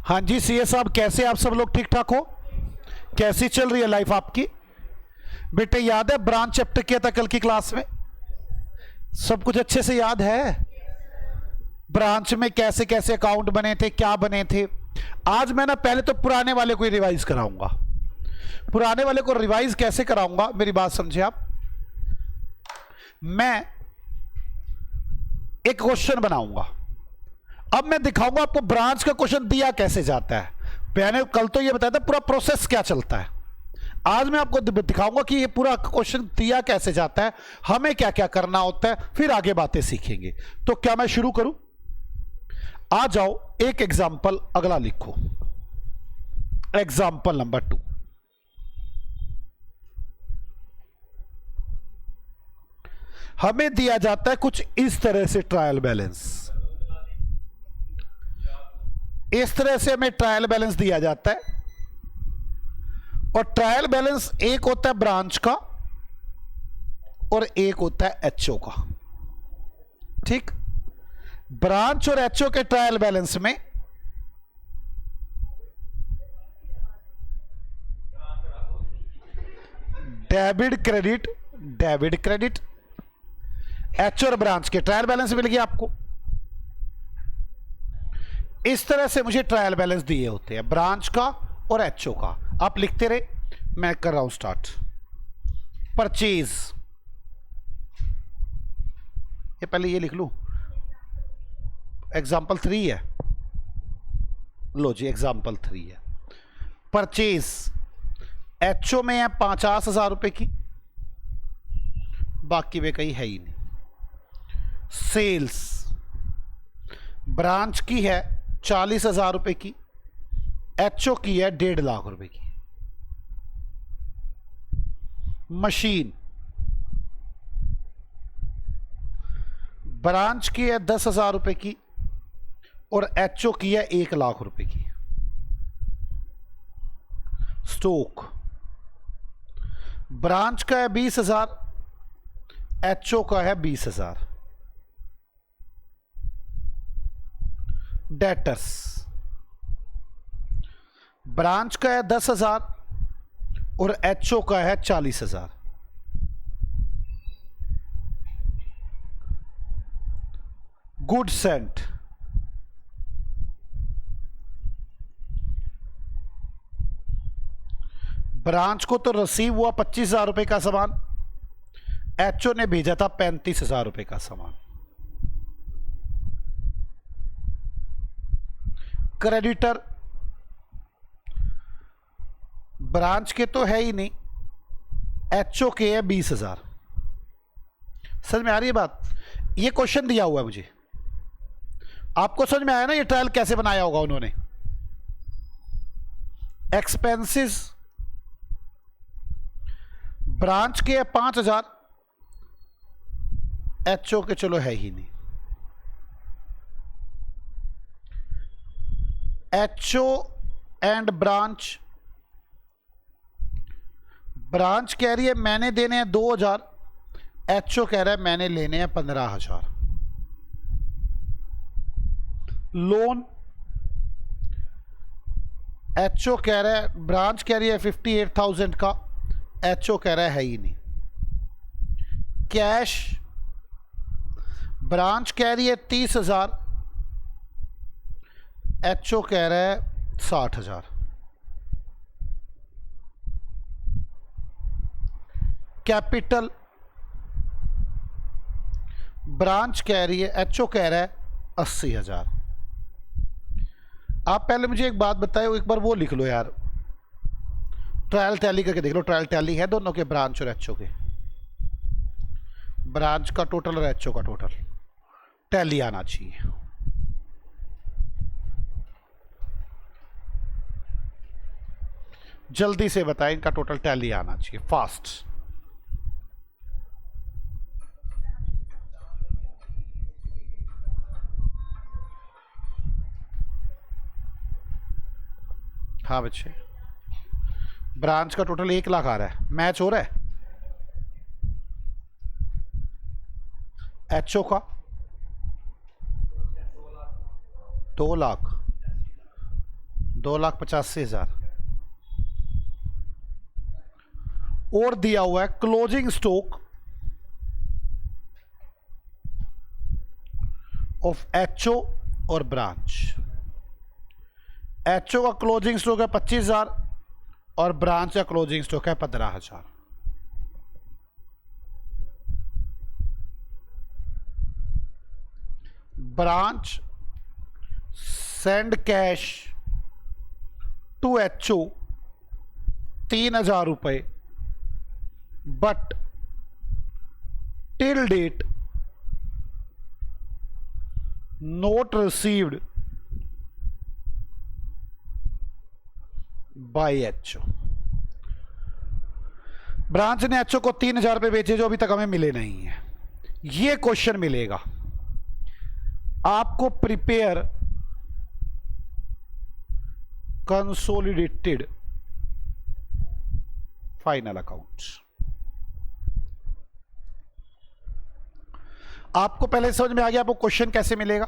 हाँ जी सीए साहब, कैसे आप सब लोग ठीक ठाक हो? कैसी चल रही है लाइफ आपकी? बेटे याद है ब्रांच चैप्टर किया था कल की क्लास में? सब कुछ अच्छे से याद है? ब्रांच में कैसे कैसे अकाउंट बने थे, क्या बने थे? आज मैं ना पहले तो पुराने वाले को ही रिवाइज कराऊंगा। पुराने वाले को रिवाइज कैसे कराऊंगा, मेरी बात समझे आप। मैं एक क्वेश्चन बनाऊंगा, अब मैं दिखाऊंगा आपको ब्रांच का क्वेश्चन दिया कैसे जाता है। मैंने कल तो ये बताया था पूरा प्रोसेस क्या चलता है। आज मैं आपको दिखाऊंगा कि ये पूरा क्वेश्चन दिया कैसे जाता है, हमें क्या क्या करना होता है, फिर आगे बातें सीखेंगे। तो क्या मैं शुरू करूं? आ जाओ, एक एग्जाम्पल अगला लिखो। Example number 2। हमें दिया जाता है कुछ इस तरह से ट्रायल बैलेंस। इस तरह से हमें ट्रायल बैलेंस दिया जाता है, और ट्रायल बैलेंस एक होता है ब्रांच का और एक होता है एचओ का। ठीक, ब्रांच और एचओ के ट्रायल बैलेंस में debit credit, debit credit, HO और ब्रांच के ट्रायल बैलेंस मिल गया आपको। इस तरह से मुझे ट्रायल बैलेंस दिए होते हैं ब्रांच का और एचओ का। आप लिखते रहे, मैं कर रहा हूं स्टार्ट। परचेज, ये पहले ये लिख लूं, एग्जाम्पल 3 है। लो जी, एग्जाम्पल 3 है। परचेज एचओ में है 50,000 रुपए की, बाकी वे कहीं है ही नहीं। सेल्स ब्रांच की है 40,000 रुपए की, एचओ की है 1.5 लाख रुपए की। मशीन ब्रांच की है 10,000 रुपए की और एचओ की है 1 लाख रुपए की। स्टॉक ब्रांच का है 20,000, एचओ का है 20,000। डेटर्स ब्रांच का है 10,000 और एचओ का है 40,000। गुड सेंट ब्रांच को तो रिसीव हुआ 25,000 रुपए का सामान, एचओ ने भेजा था 35,000 रुपए का सामान। क्रेडिटर ब्रांच के तो है ही नहीं, एचओ के है 20,000। समझ में आ रही है बात? ये क्वेश्चन दिया हुआ है मुझे, आपको समझ में आया ना ये ट्रायल कैसे बनाया होगा उन्होंने। एक्सपेंसेस ब्रांच के है 5,000, एचओ के चलो है ही नहीं। एचओ एंड ब्रांच, ब्रांच कह रही है मैंने देने हैं 2,000, एचओ कह रहा है मैंने लेने हैं 15,000। लोन एचओ कह रहा है, ब्रांच कह रही है 58,000 का, एचओ कह रहा है ही नहीं। कैश ब्रांच कह रही है 30,000, एचओ कह रहा है 60,000। कैपिटल ब्रांच कह रही है, एचओ कह रहा है 80,000। आप पहले मुझे एक बात बताए, एक बार वो लिख लो यार, ट्रायल टैली करके देख लो। ट्रायल टैली है दोनों के, ब्रांच और एचओ के। ब्रांच का टोटल और एचओ का टोटल टैली आना चाहिए। जल्दी से बताएं, इनका टोटल टैली आना चाहिए, फास्ट। हाँ बच्चे, ब्रांच का टोटल 1 लाख आ रहा है, मैच हो रहा है। एचओ का 2 लाख, 2,85,000 और दिया हुआ है क्लोजिंग स्टॉक ऑफ एचओ और ब्रांच। एचओ का क्लोजिंग स्टॉक है 25,000 और ब्रांच का क्लोजिंग स्टॉक है 15,000। Branch send cash to HO 3,000 रुपए, but till date not received by HO. Branch ने एचओ को 3,000 रुपए बेचे जो अभी तक हमें मिले नहीं है। ये क्वेश्चन मिलेगा आपको। Prepare consolidated final accounts. आपको पहले समझ में आ गया आपको क्वेश्चन कैसे मिलेगा।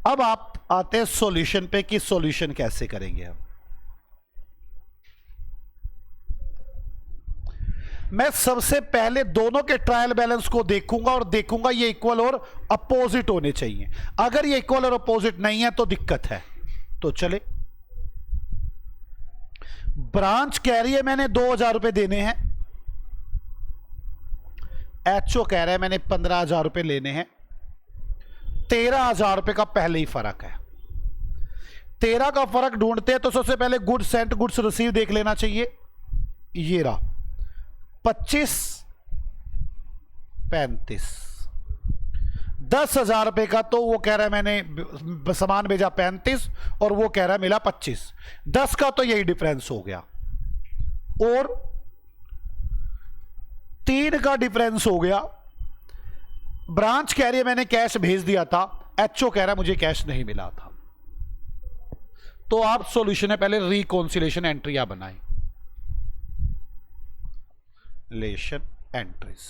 अब आप आते हैं सॉल्यूशन पे कि सॉल्यूशन कैसे करेंगे। हम मैं सबसे पहले दोनों के ट्रायल बैलेंस को देखूंगा और देखूंगा ये इक्वल और अपोजिट होने चाहिए। अगर ये इक्वल और अपोजिट नहीं है तो दिक्कत है। तो चले, ब्रांच कह रही है मैंने 2,000 रुपए देने हैं, एचओ कह रहा है मैंने 15,000 रुपए लेने हैं। 13,000 रुपए का पहले ही फर्क है। 13 का फर्क ढूंढते हैं तो सबसे पहले गुड्स सेंट गुड्स रिसीव देख लेना चाहिए। ये रहा 25, 35, 10,000 रुपए का तो वो कह रहा है मैंने सामान भेजा 35 और वो कह रहा है मिला 25। 10 का तो यही डिफरेंस हो गया और 3 का डिफरेंस हो गया। ब्रांच कह रही है मैंने कैश भेज दिया था, एचओ कह रहा है मुझे कैश नहीं मिला था। तो आप सॉल्यूशन है पहले रिकॉन्सिलेशन एंट्रियां बनाएं। लेशन entries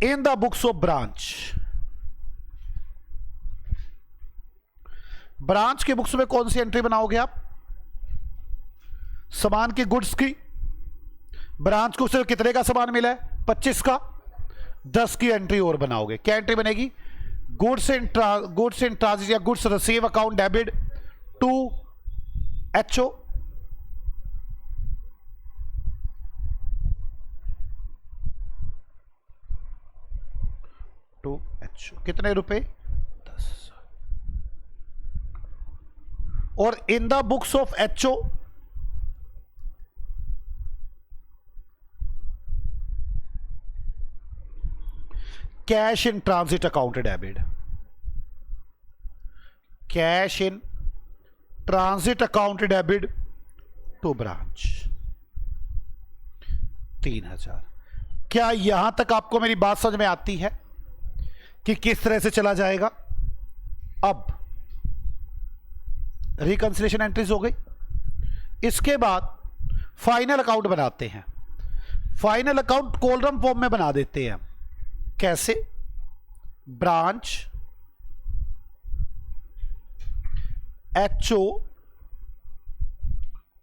in the books of branch. Branch के बुक्स में कौन सी एंट्री बनाओगे आप? सामान की गुड्स की। ब्रांच को सिर्फ कितने का सामान मिला है? 25 का। 10 की एंट्री और बनाओगे। क्या एंट्री बनेगी? गुड्स इन ट्रांजिट या goods receive account debit to HO. To HO कितने रुपए? 10। और in the books of HO cash in transit account debit. Cash in transit account debit to branch 3,000। क्या यहां तक आपको मेरी बात समझ में आती है कि किस तरह से चला जाएगा? अब रिकंसिलेशन एंट्रीज हो गई। इसके बाद फाइनल अकाउंट बनाते हैं। फाइनल अकाउंट कॉलम फॉर्म में बना देते हैं। कैसे? Branch HO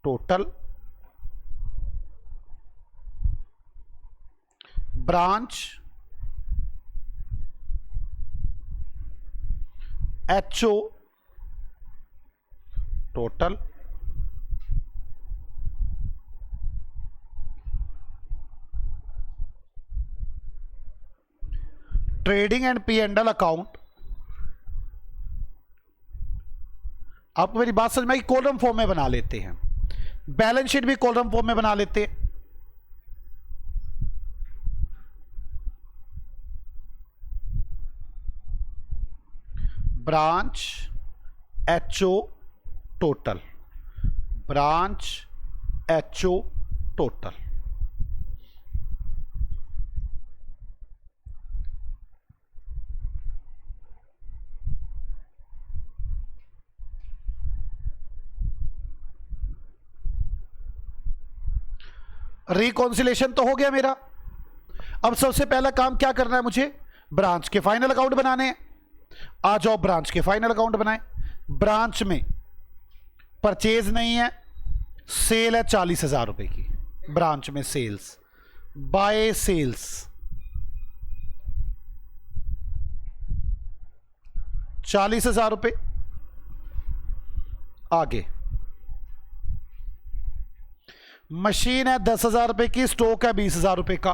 total, branch HO total, trading and P and L account. आपको मेरी बात समझ में आई? कॉलम फॉर्म में बना लेते हैं। बैलेंस शीट भी कॉलम फॉर्म में बना लेते हैं। Branch HO total, branch HO total. Reconciliation तो हो गया मेरा। अब सबसे पहला काम क्या करना है मुझे? ब्रांच के फाइनल अकाउंट बनाने हैं। आ जाओ ब्रांच के फाइनल अकाउंट बनाए। ब्रांच में परचेज नहीं है, सेल है 40,000 रुपए की। ब्रांच में सेल्स, बाय सेल्स 40,000 रुपए। आगे मशीन है 10,000 रुपए की, स्टॉक है 20,000 रुपए का।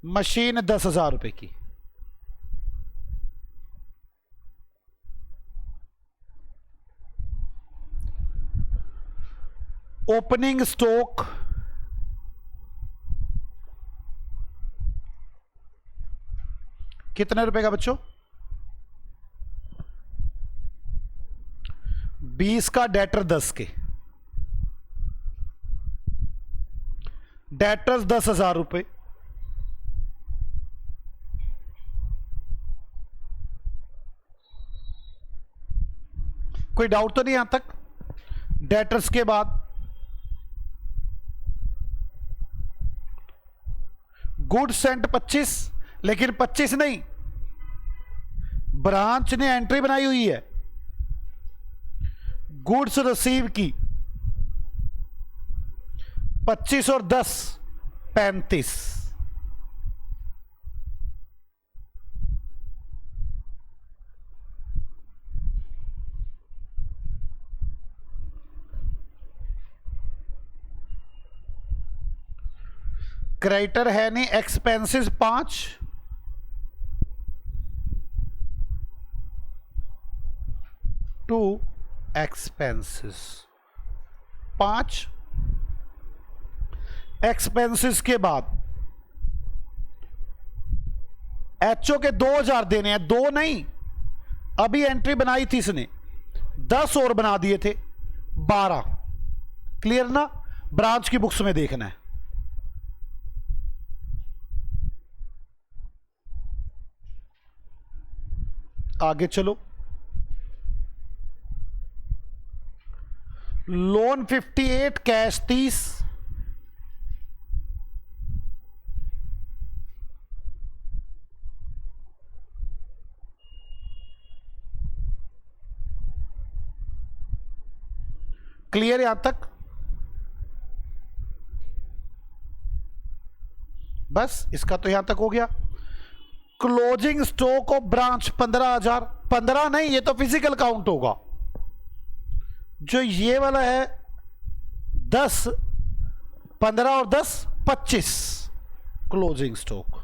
मशीन 10,000 रुपए की, ओपनिंग स्टॉक कितने रुपए का बच्चों? 20 का, डेटर 10 के। डेटर्स 10,000 रुपए, कोई डाउट तो नहीं यहां तक? डेटर्स के बाद गुड्स सेंट 25, लेकिन 25 नहीं, ब्रांच ने एंट्री बनाई हुई है गुड्स रिसीव की 25 और 10 35। क्रेडिटर है नहीं, एक्सपेंसेस 5, टू एक्सपेंसेस 5। एक्सपेंसेस के बाद एचओ के 2,000 देने हैं, 2 नहीं, अभी एंट्री बनाई थी इसने, 10 और बना दिए थे, 12। क्लियर ना? ब्रांच की बुक्स में देखना है। आगे चलो। Loan 58, cash 30। क्लियर यहां तक? बस इसका तो यहां तक हो गया। Closing stock of branch 15,000। 15 नहीं, ये तो फिजिकल काउंट होगा। जो ये वाला है 10, 15 और 10 25 क्लोजिंग स्टॉक।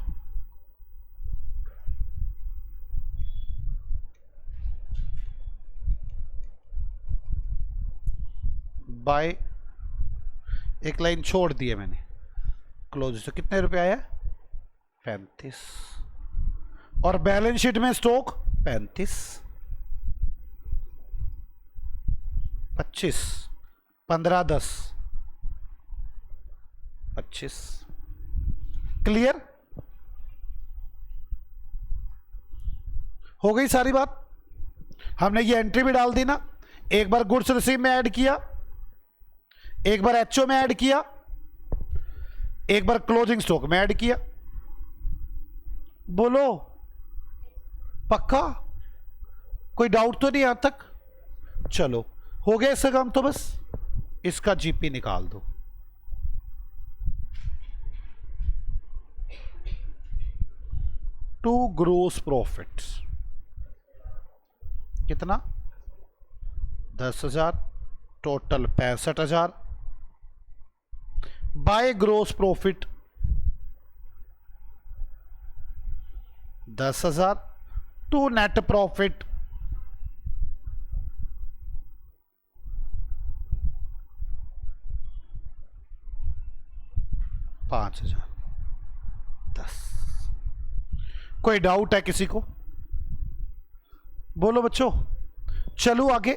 बाय एक लाइन छोड़ दी है मैंने। क्लोजिंग स्टॉक कितने रुपए आया? 35। और बैलेंस शीट में स्टॉक 35, 25, 15, 10 25। क्लियर हो गई सारी बात? हमने ये एंट्री भी डाल दी ना। एक बार गुड्स रिसीव में ऐड किया, एक बार एचओ में ऐड किया, एक बार क्लोजिंग स्टॉक में ऐड किया। बोलो पक्का? कोई डाउट तो नहीं यहां तक? चलो हो गया इसका काम। तो बस इसका जीपी निकाल दो। टू ग्रोस प्रॉफिट कितना? 10,000, total 65,000। By gross profit 10,000 to net profit 5,000 10। कोई डाउट है किसी को? बोलो बच्चों। चलो आगे।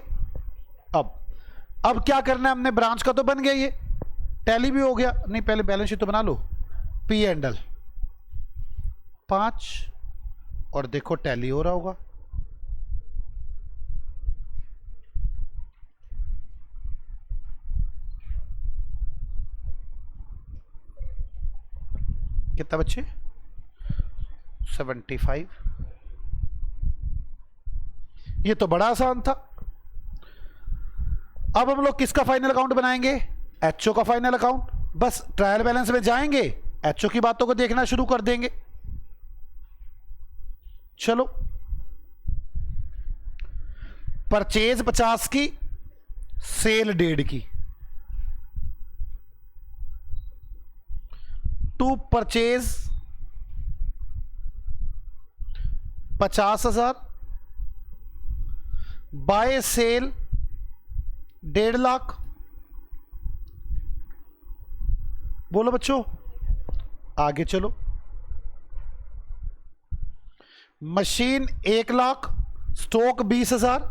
अब क्या करना है हमने? ब्रांच का तो बन गया, ये टैली भी हो गया। नहीं पहले बैलेंस शीट तो बना लो। पी एंड एल 5 और देखो टैली हो रहा होगा। कितना बच्चे? 75। ये तो बड़ा आसान था। अब हम लोग किसका फाइनल अकाउंट बनाएंगे? एचओ का फाइनल अकाउंट। बस ट्रायल बैलेंस में जाएंगे, एचओ की बातों को देखना शुरू कर देंगे। चलो, परचेज 50 की, सेल 1.5 की। To purchase 50,000, by sale 1.5 lakh. बोलो बच्चों, आगे चलो। Machine 1 lakh, stock 20,000,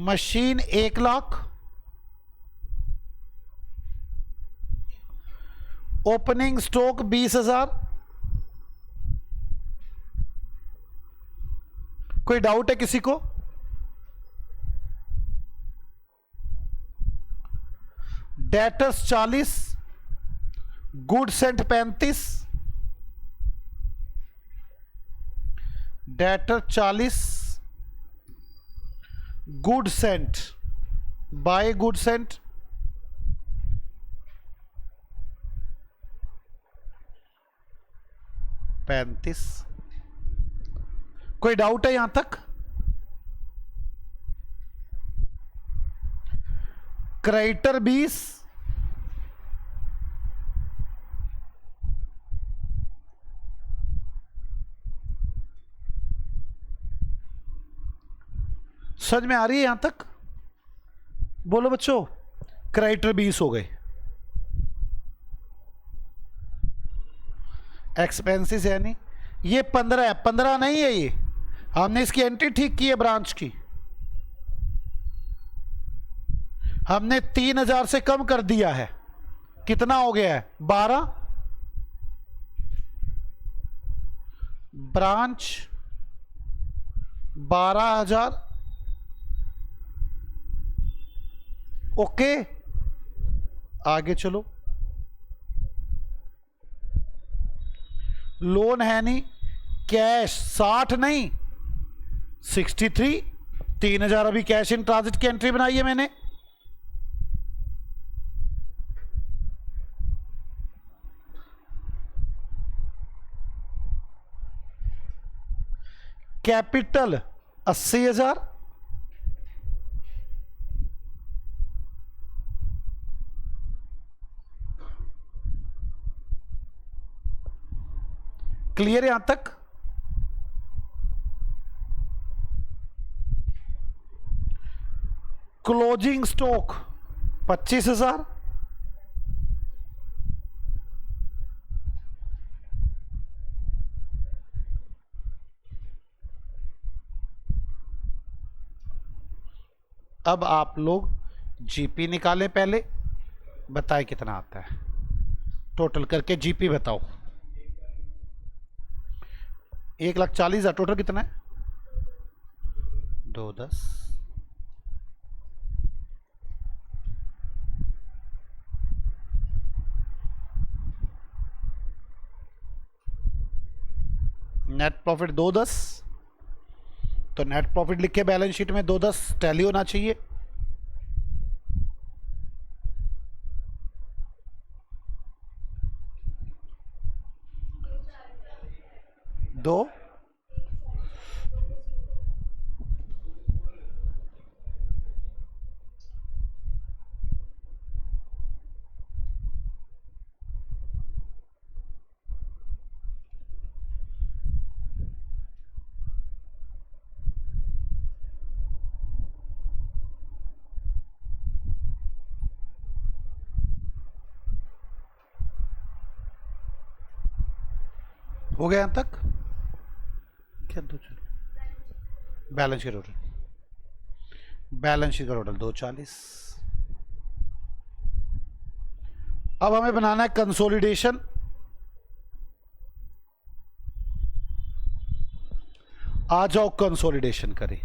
machine 1 lakh, opening stock 20,000। कोई डाउट है किसी को? Debtors 40, goods and 35, debtor 40, goods and, by goods and 35। कोई डाउट है यहां तक? क्रेडिटर 20, समझ में आ रही है यहां तक? बोलो बच्चों, क्रेडिटर 20 हो गए। एक्सपेंसेस है नहीं, ये 15 है, 15 नहीं है ये, हमने इसकी एंट्री ठीक की है ब्रांच की। हमने 3,000 से कम कर दिया है, कितना हो गया है? 12। ब्रांच 12,000। ओके, आगे चलो। लोन है नहीं, कैश 60 नहीं 63, 3,000 अभी कैश इन ट्रांजिट की एंट्री बनाई है मैंने। कैपिटल 80,000, क्लियर है यहां तक? क्लोजिंग स्टॉक 25,000, अब आप लोग जीपी निकालें, पहले बताए कितना आता है टोटल करके। जीपी बताओ। 1,40,000 टोटल कितना है? 210। नेट प्रॉफिट 210, तो नेट प्रॉफिट लिखे बैलेंस शीट में 210 टैली होना चाहिए। दो हो गया यहां तक? क्या दो? Balance sheet total, balance sheet का टोटल 240। अब हमें बनाना है कंसोलिडेशन। आ जाओ कंसोलिडेशन करें।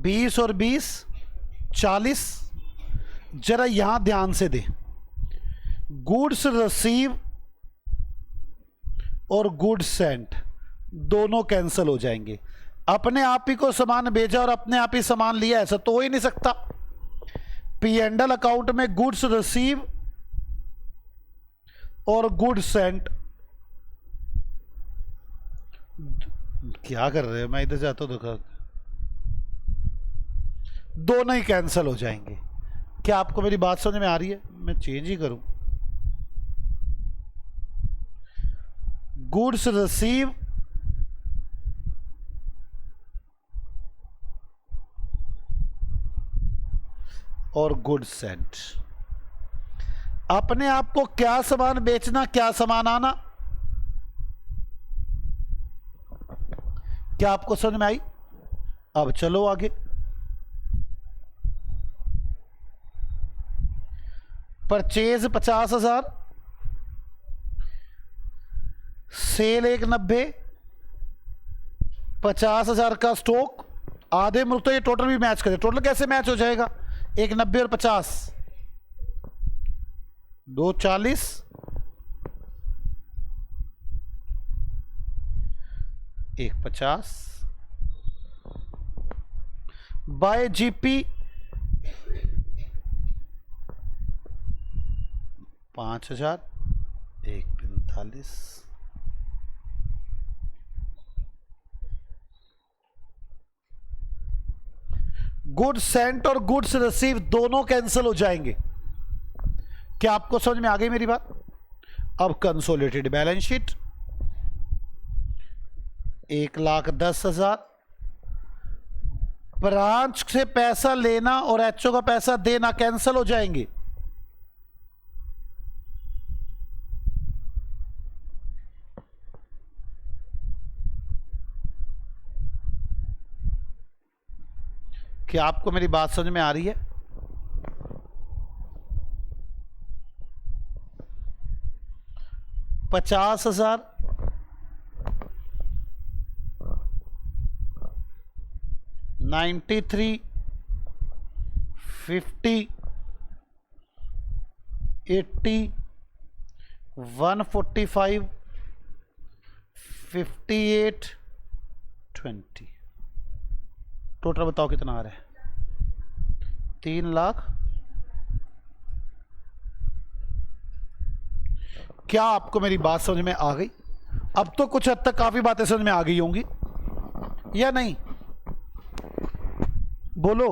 20 और 20 40। जरा यहां ध्यान से दे, गुड्स रिसीव और गुड्स सेंट दोनों कैंसिल हो जाएंगे। अपने आप ही को सामान भेजा और अपने आप ही सामान लिया, ऐसा तो हो ही नहीं सकता। पी एंड एल अकाउंट में गुड्स रिसीव और गुड्स सेंट, क्या कर रहे हैं, मैं इधर जाता हूं तो दोनों ही कैंसिल हो जाएंगे। क्या आपको मेरी बात समझ में आ रही है? मैं चेंज ही करूं, गुड्स रिसीव और गुड्स सेंट। अपने आप को क्या सामान बेचना, क्या सामान आना, क्या आपको समझ में आई? अब चलो आगे। परचेज 50,000, सेल 190, 50,000 का स्टॉक, आधे मुल्क, तो ये टोटल भी मैच करे। टोटल कैसे मैच हो जाएगा? 190 और 50, 240, 150 बाय जीपी 5,000, 145, गुड्स सेंट और गुड्स रिसीव दोनों कैंसिल हो जाएंगे। क्या आपको समझ में आ गई मेरी बात? अब कंसोलिडेटेड बैलेंस शीट, 1,10,000, ब्रांच से पैसा लेना और एचओ का पैसा देना कैंसिल हो जाएंगे। क्या आपको मेरी बात समझ में आ रही है? $50,000, 93, 50, 80, 145, 58, 20। टोटल बताओ कितना आ रहा है? 3 लाख। क्या आपको मेरी बात समझ में आ गई? अब तो कुछ हद तक काफी बातें समझ में आ गई होंगी या नहीं? बोलो,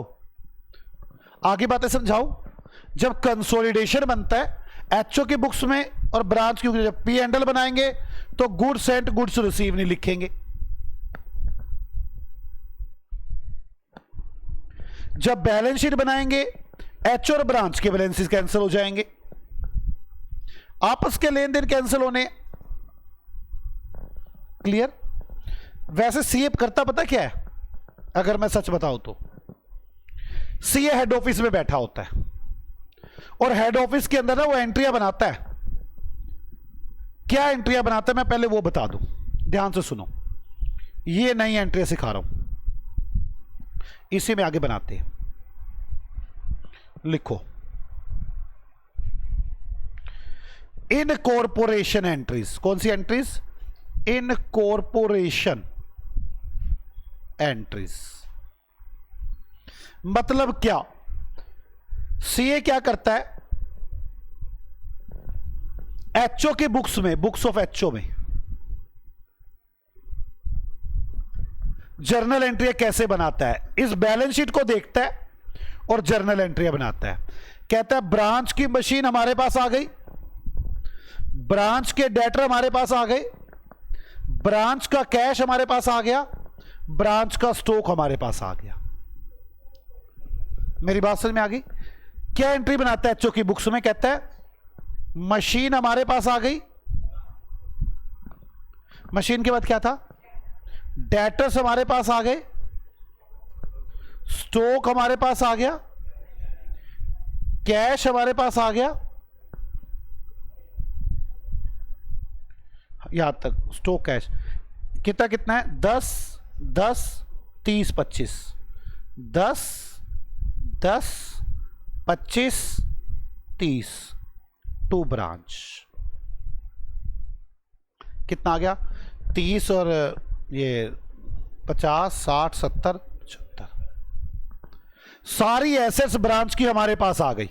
आगे बातें समझाओ। जब कंसोलिडेशन बनता है एचओ की बुक्स में और ब्रांच की, जब पी एंड एल बनाएंगे तो गुड्स सेंट गुड्स रिसीव नहीं लिखेंगे। जब बैलेंस शीट बनाएंगे एचओ और ब्रांच के बैलेंसेस कैंसिल हो जाएंगे, आपस के लेन देन कैंसिल होने। क्लियर? वैसे सीए करता पता क्या है? अगर मैं सच बताऊं तो सीए हेड ऑफिस में बैठा होता है और हेड ऑफिस के अंदर ना वो एंट्रियां बनाता है। क्या एंट्रियां बनाता है मैं पहले वो बता दूं, ध्यान से सुनो। ये नई एंट्रियां सिखा रहा हूं, इसी में आगे बनाते हैं। लिखो, इन कॉरपोरेशन एंट्रीज। कौन सी एंट्रीज? इन कॉरपोरेशन एंट्रीज। मतलब क्या? सीए क्या करता है? एचओ के बुक्स में, बुक्स ऑफ एचओ में जर्नल एंट्री कैसे बनाता है, इस बैलेंस शीट को देखता है और जर्नल एंट्री बनाता है। कहता है ब्रांच की मशीन हमारे पास आ गई, ब्रांच के डेटर हमारे पास आ गए, ब्रांच का कैश हमारे पास आ गया, ब्रांच का स्टॉक हमारे पास आ गया। मेरी बात समझ में आ गई? क्या एंट्री बनाता है एचओ की बुक्स में? कहता है मशीन हमारे पास आ गई, मशीन के बाद क्या था? डेटर्स हमारे पास आ गए, स्टॉक हमारे पास आ गया, कैश हमारे पास आ गया, यहां तक स्टॉक कैश। कितना कितना है? 10, 10, 30, 25, 10, 10, 25, 30, टू ब्रांच। कितना आ गया? 30 और ये 50, 60, 70, 75। सारी एसेट्स ब्रांच की हमारे पास आ गई।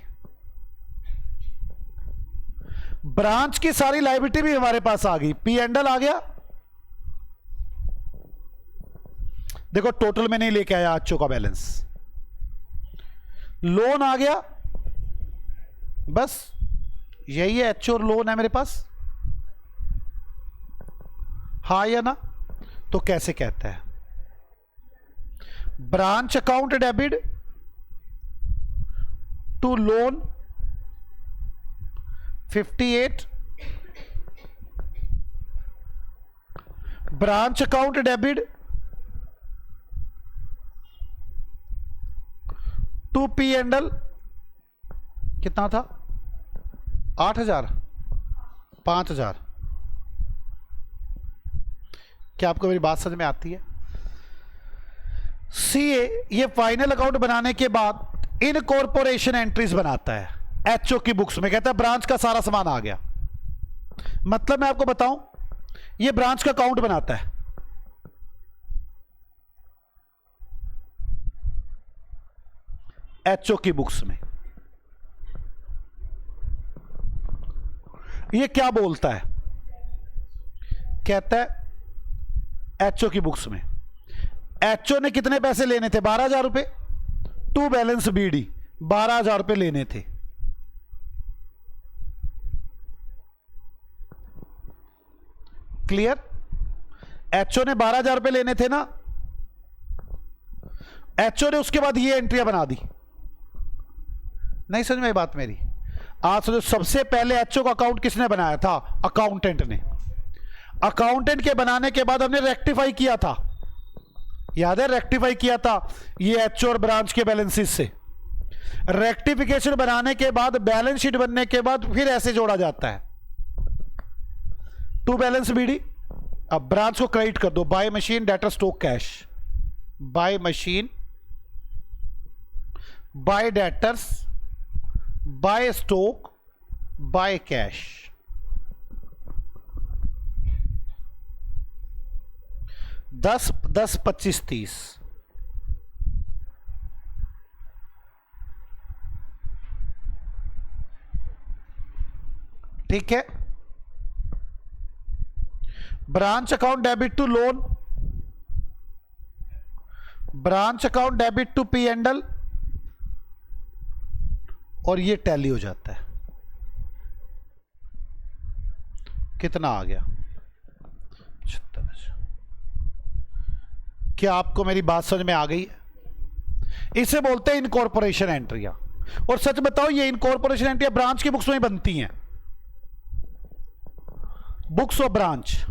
ब्रांच की सारी लायबिलिटी भी हमारे पास आ गई। पी एंडल आ गया। देखो टोटल में नहीं लेके आया एचओ का बैलेंस। लोन आ गया, बस यही है, एचओ और लोन है मेरे पास। हाँ या ना? तो कैसे कहता है? Branch account debit to loan 58, branch account debit to P and L कितना था? 8,000, 5,000। क्या आपको मेरी बात समझ में आती है? सीए ये फाइनल अकाउंट बनाने के बाद इनकॉर्पोरेशन एंट्रीज बनाता है एचओ की बुक्स में। कहता है ब्रांच का सारा सामान आ गया। मतलब मैं आपको बताऊं, ये ब्रांच का अकाउंट बनाता है। एचओ की बुक्स में ये क्या बोलता है? कहता है एचओ की बुक्स में एचओ ने कितने पैसे लेने थे? 12,000 रुपए। टू बैलेंस बीडी 12,000 रुपए लेने थे। क्लियर? एचओ ने 12,000 रुपए लेने थे ना। एचओ ने उसके बाद ये एंट्रियां बना दी। नहीं समझ में आई बात मेरी? आज समझो, सबसे पहले एचओ का अकाउंट किसने बनाया था? अकाउंटेंट ने। अकाउंटेंट के बनाने के बाद हमने रेक्टिफाई किया था, याद है? रेक्टिफाई किया था ये एचओ और ब्रांच के बैलेंसेस से। रेक्टिफिकेशन बनाने के बाद, बैलेंस शीट बनने के बाद फिर ऐसे जोड़ा जाता है टू बैलेंस बीडी। अब ब्रांच को क्रेडिट कर दो, by machine debtor stock cash, by machine, by debtors, by stock, by cash. दस 10, 25, 30। ठीक है। Branch account debit to loan, branch account debit to P and L, और ये टैली हो जाता है। कितना आ गया? 56। क्या आपको मेरी बात समझ में आ गई है? इसे बोलते हैं इनकॉर्पोरेशन एंट्रियां। और सच बताओ, ये इनकॉर्पोरेशन एंट्रियां ब्रांच की बुक्स में ही बनती हैं। Books of branch.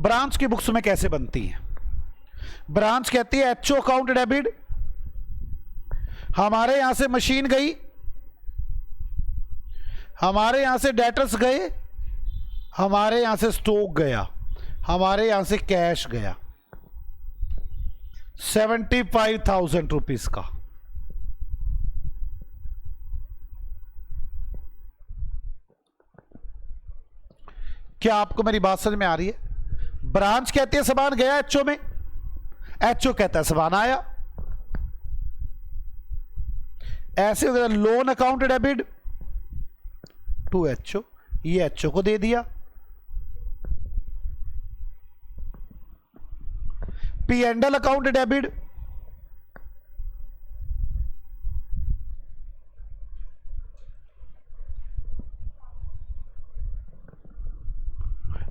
ब्रांच की बुक्स में कैसे बनती है? ब्रांच कहती है एचओ अकाउंट डेबिट, हमारे यहां से मशीन गई, हमारे यहां से डेटर्स गए, हमारे यहां से स्टॉक गया, हमारे यहां से कैश गया 75,000 रुपीज का। क्या आपको मेरी बात समझ में आ रही है? ब्रांच कहती है सामान गया एचओ में, एचओ कहता है सामान आया। ऐसे हो गया loan account debit to HO, ये एचओ को दे दिया। P and L account debit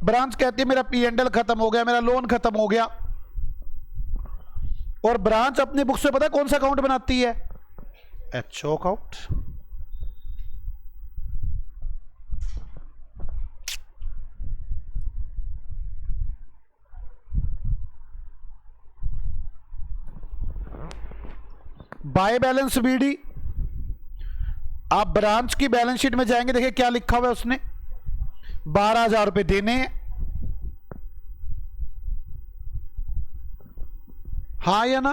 branch कहती है मेरा पी एंडल खत्म हो गया, मेरा लोन खत्म हो गया। और ब्रांच अपनी बुक से पता है कौन सा अकाउंट बनाती है? HO account. By balance BD. आप ब्रांच की बैलेंस शीट में जाएंगे, देखिए क्या लिखा हुआ है उसने, 12,000 रुपए देने हैं। हाँ या ना?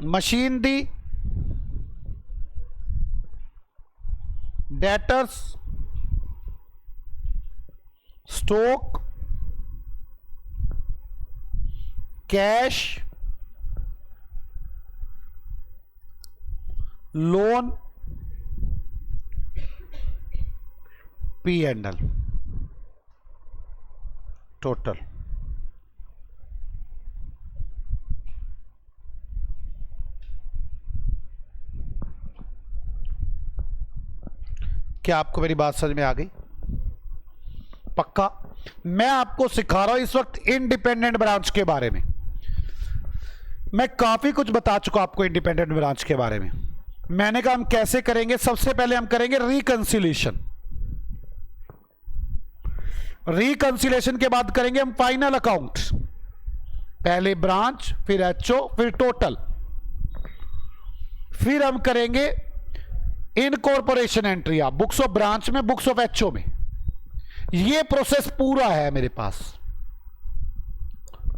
Machinery, debtors, stock, cash, loan, P and L, total. क्या आपको मेरी बात समझ में आ गई? पक्का? मैं आपको सिखा रहा हूं इस वक्त इंडिपेंडेंट ब्रांच के बारे में। मैं काफी कुछ बता चुका आपको इंडिपेंडेंट ब्रांच के बारे में। मैंने कहा हम कैसे करेंगे। सबसे पहले हम करेंगे रिकंसिलेशन। रिकंसिलेशन के बाद करेंगे हम फाइनल अकाउंट। पहले ब्रांच, फिर एचओ, फिर टोटल, फिर हम करेंगे इनकॉर्पोरेशन एंट्री, आप बुक्स ऑफ ब्रांच में, बुक्स ऑफ एचओ में। ये प्रोसेस पूरा है मेरे पास।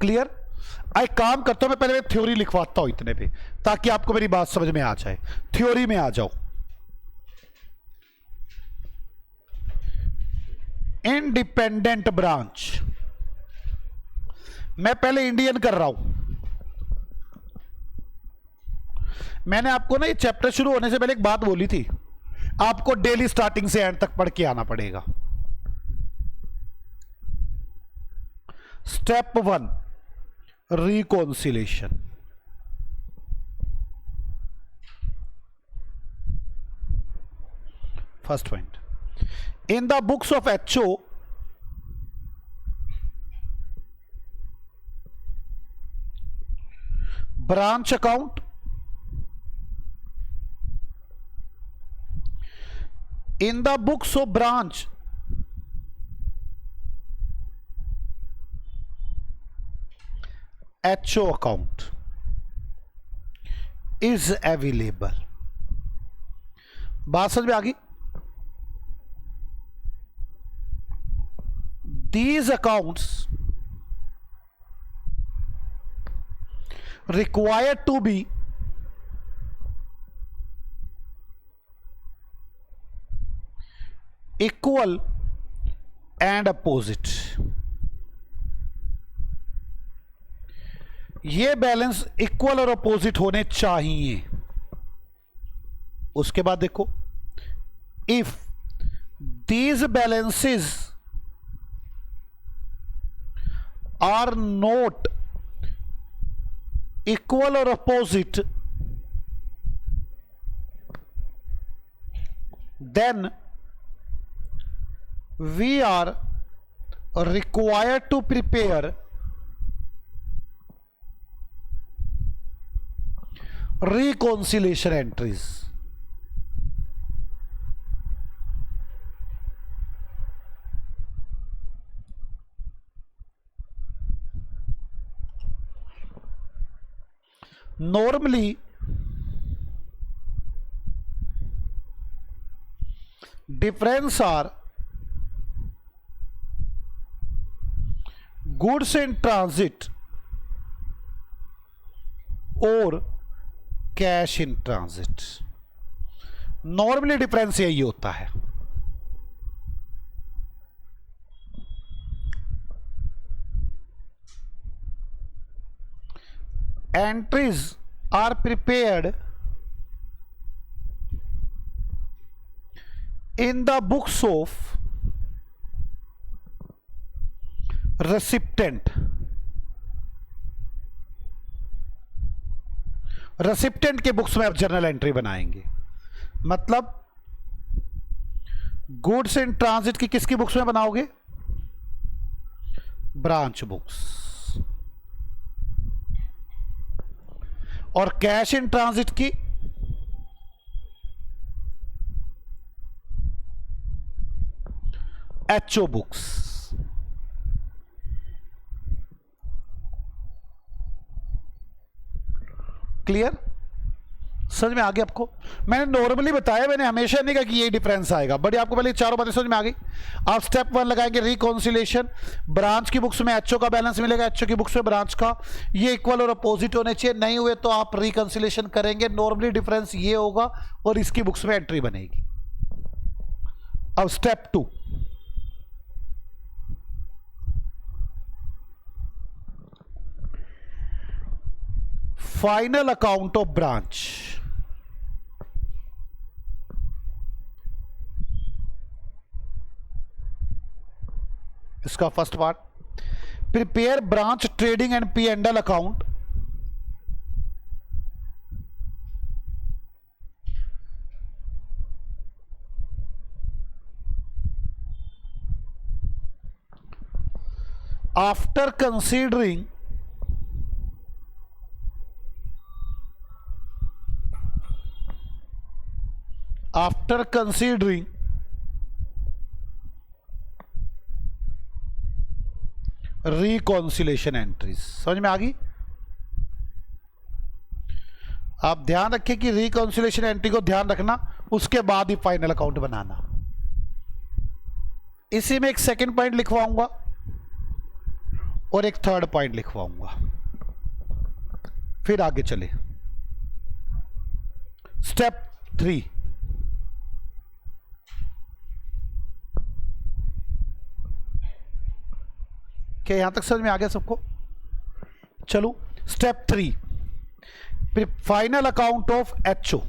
क्लियर? एक काम करता हूं मैं, पहले थ्योरी लिखवाता हूं इतने पे, ताकि आपको मेरी बात समझ में आ जाए। थ्योरी में आ जाओ। इंडिपेंडेंट ब्रांच, मैं पहले इंडियन कर रहा हूं। मैंने आपको ना ये चैप्टर शुरू होने से पहले एक बात बोली थी, आपको डेली स्टार्टिंग से एंड तक पढ़ के आना पड़ेगा। Step 1, reconciliation. First point, in the books of HO branch account in the books of branch HO account is available। बात समझ में आ गई? These accounts required to be equal and opposite। ये बैलेंस इक्वल और अपोजिट होने चाहिए। उसके बाद देखो, if these balances are not equal or opposite, then we are required to prepare reconciliation entries। Normally difference are goods in transit और cash in transit. Normally difference यही होता है। Entries are prepared in the books of recipient। रेसिप्टेंट के books में आप journal entry बनाएंगे। मतलब goods in transit की किसकी बुक्स में बनाओगे? Branch books. और कैश इन ट्रांजिट की एचओ बुक्स। क्लियर? समझ में आ गया आपको? मैंने नॉर्मली बताया, मैंने हमेशा नहीं कहा कि यही डिफरेंस आएगा, बट आपको पहले चारों बातें समझ में आ गई। आप स्टेप 1 लगाएंगे रिकॉन्सिलेशन। ब्रांच की बुक्स में एचओ का बैलेंस मिलेगा, एचओ की बुक्स में ब्रांच का, ये इक्वल और अपोजिट होने चाहिए, नहीं हुए तो आप रिकॉन्सिलेशन करेंगे। नॉर्मली डिफरेंस ये होगा और इसकी बुक्स में एंट्री बनेगी। अब step 2, final account of branch. इसका first part, prepare branch trading and P&L account after considering reconciliation entries. समझ में आ गई? आप ध्यान रखें कि रिकॉन्सिलेशन एंट्री को ध्यान रखना, उसके बाद ही फाइनल अकाउंट बनाना। इसी में एक सेकंड पॉइंट लिखवाऊंगा और एक थर्ड पॉइंट लिखवाऊंगा, फिर आगे चले। स्टेप 3, क्या यहां तक समझ में आ गया सबको? चलो step 3, final account of HO.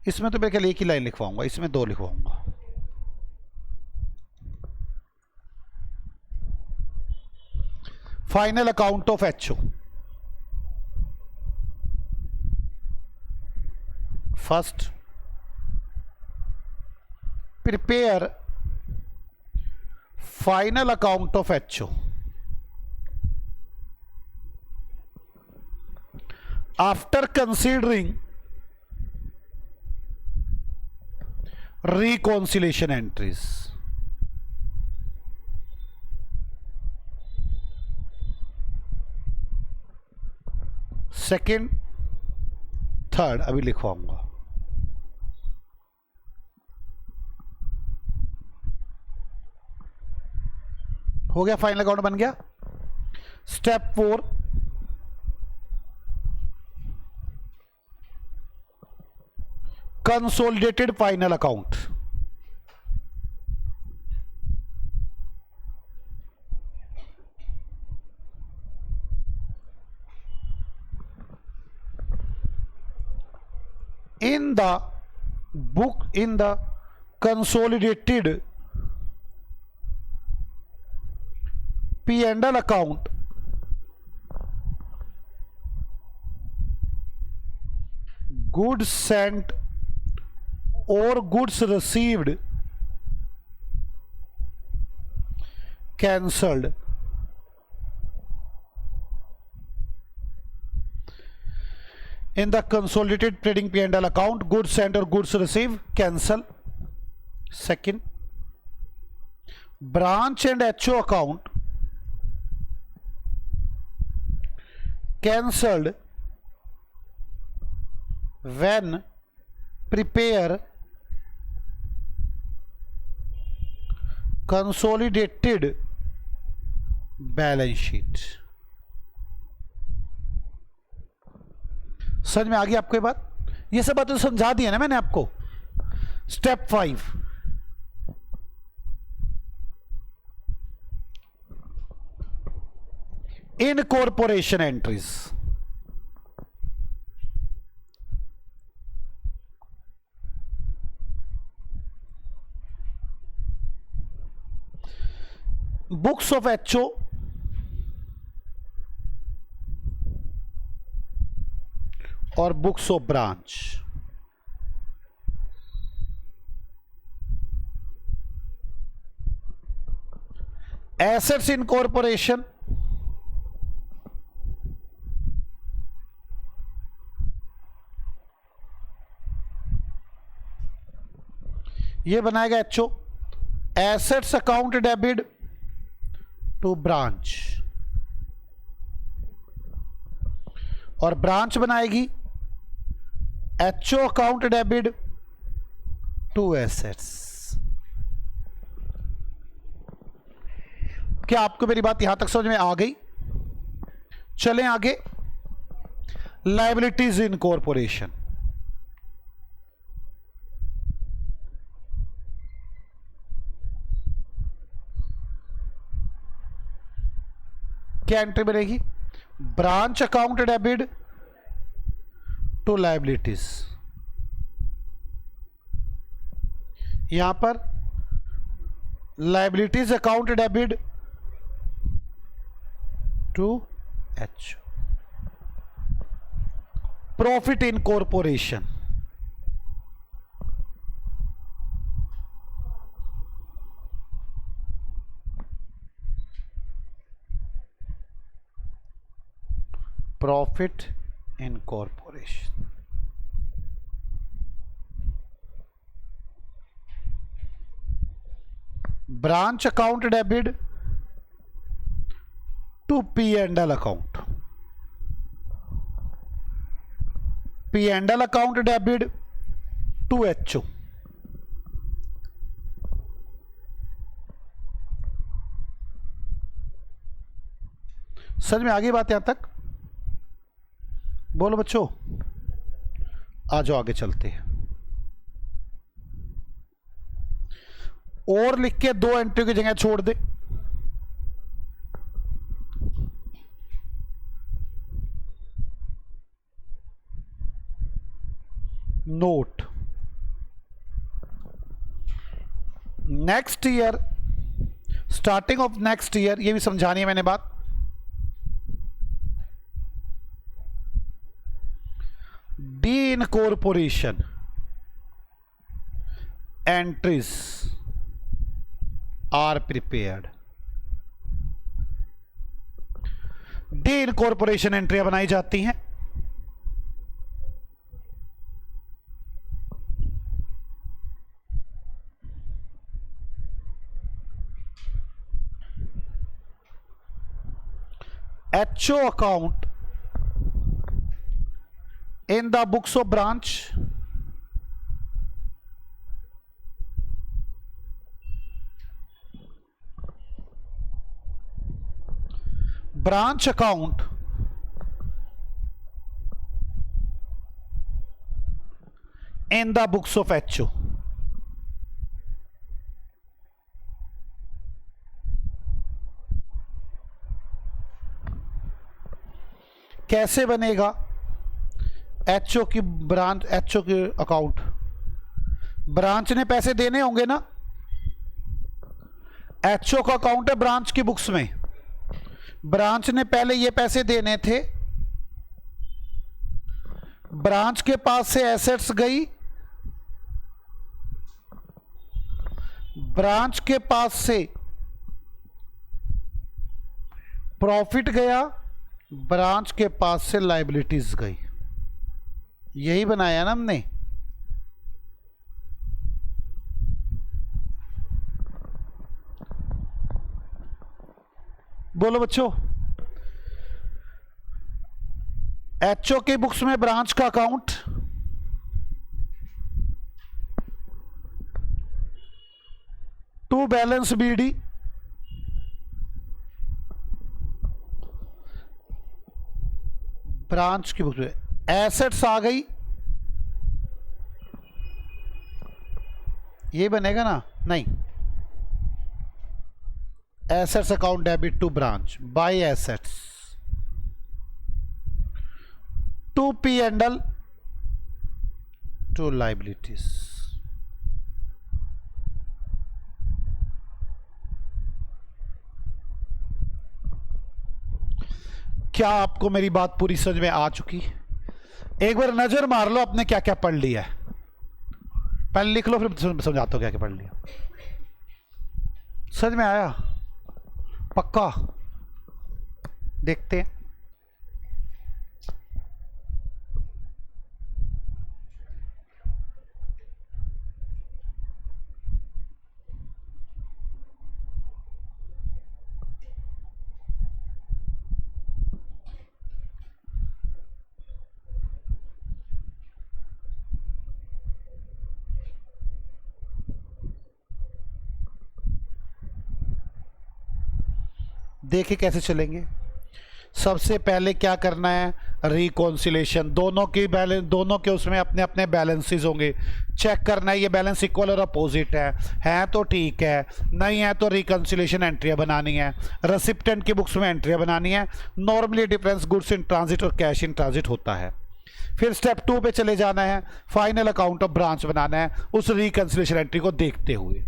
इसमें तो मैं केवल एक ही लाइन लिखवाऊंगा, इसमें 2 लिखवाऊंगा। Final account of HO, first prepare final account of HO after considering reconciliation entries। Second, third अभी लिखवाऊंगा। हो गया, फाइनल अकाउंट बन गया। Step 4, consolidated final account. in the consolidated P&L account, goods sent or goods received cancelled, in the consolidated trading P&L account, goods sent or goods received cancel. Second, branch and HO account cancelled when prepare consolidated balance sheet। समझ में आ गई आपको ये बात? ये सब बातें समझा दी है ना मैंने आपको। Step 5, incorporation entries. Books of HO और books of branch. Assets incorporation, ये बनाएगा HO. Assets account debit to branch, और ब्रांच बनाएगी HO account debit to assets. क्या आपको मेरी बात यहां तक समझ में आ गई? चलें आगे। Liabilities in corporation. क्या एंट्री बनेगी? Branch account debit to liabilities. यहां पर liabilities account debit to H. Profit in corporation. Profit in corporation. Branch account debit to P and L account. P and L account debit to H O. समझ में आ गई बात यहां तक? बोलो बच्चों, आ जाओ आगे चलते हैं। और लिख के 2 एंट्री की जगह छोड़ दे। Note, next year, starting of next year, ये भी समझानी है मैंने बात। Deincorporation entries are prepared. Deincorporation एंट्रियां बनाई जाती हैं। HO account in the books of branch, branch account in the books of HO। कैसे बनेगा एचओ की ब्रांच, एचओ के अकाउंट? ब्रांच ने पैसे देने होंगे ना। एचओ का अकाउंट है ब्रांच की बुक्स में। ब्रांच ने पहले ये पैसे देने थे, ब्रांच के पास से एसेट्स गई, ब्रांच के पास से प्रॉफिट गया, ब्रांच के पास से लायबिलिटीज गई। यही बनाया ना हमने। बोलो बच्चों, एचओ की बुक्स में ब्रांच का account, to balance BD, branch की बुक्स में एसेट्स आ गई। ये बनेगा ना? नहीं, assets account debit to branch by assets to P and L to liabilities. क्या आपको मेरी बात पूरी समझ में आ चुकी? एक बार नजर मार लो आपने क्या क्या पढ़ लिया है। पहले लिख लो फिर समझाता हूं क्या क्या पढ़ लिया। समझ में आया? पक्का? देखते हैं। देखिए कैसे चलेंगे। सबसे पहले क्या करना है, रिकॉन्सिलेशन। दोनों के उसमें अपने अपने बैलेंसेस होंगे। चेक करना है ये बैलेंस इक्वल और अपोजिट है तो ठीक है, नहीं है तो रिकॉन्सिलेशन एंट्रियाँ बनानी है, रेसिप्टेंट की बुक्स में एंट्रियाँ बनानी है। Normally difference goods in transit और कैश इन ट्रांजिट होता है। फिर स्टेप 2 पे चले जाना है, फाइनल अकाउंट ऑफ ब्रांच बनाना है उस रिकॉन्सिलेशन एंट्री को देखते हुए।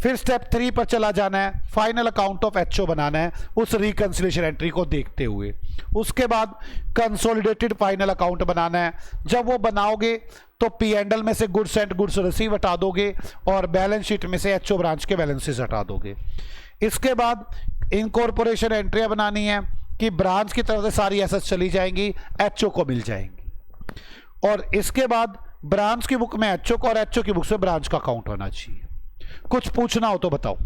फिर स्टेप 3 पर चला जाना है, फाइनल अकाउंट ऑफ एचओ बनाना है उस रिकंसिलिएशन एंट्री को देखते हुए। उसके बाद कंसोलिडेटेड फाइनल अकाउंट बनाना है। जब वो बनाओगे तो P&L में से गुड्स एंड गुड्स रिसीव हटा दोगे और बैलेंस शीट में से एचओ ब्रांच के बैलेंसेस हटा दोगे। इसके बाद इनकॉर्पोरेशन एंट्रियां बनानी है कि ब्रांच की तरफ से सारी एसेट्स चली जाएंगी, एचओ को मिल जाएंगी। और इसके बाद ब्रांच की बुक में एचओ को और एचओ की बुक से ब्रांच का अकाउंट होना चाहिए। कुछ पूछना हो तो बताओ।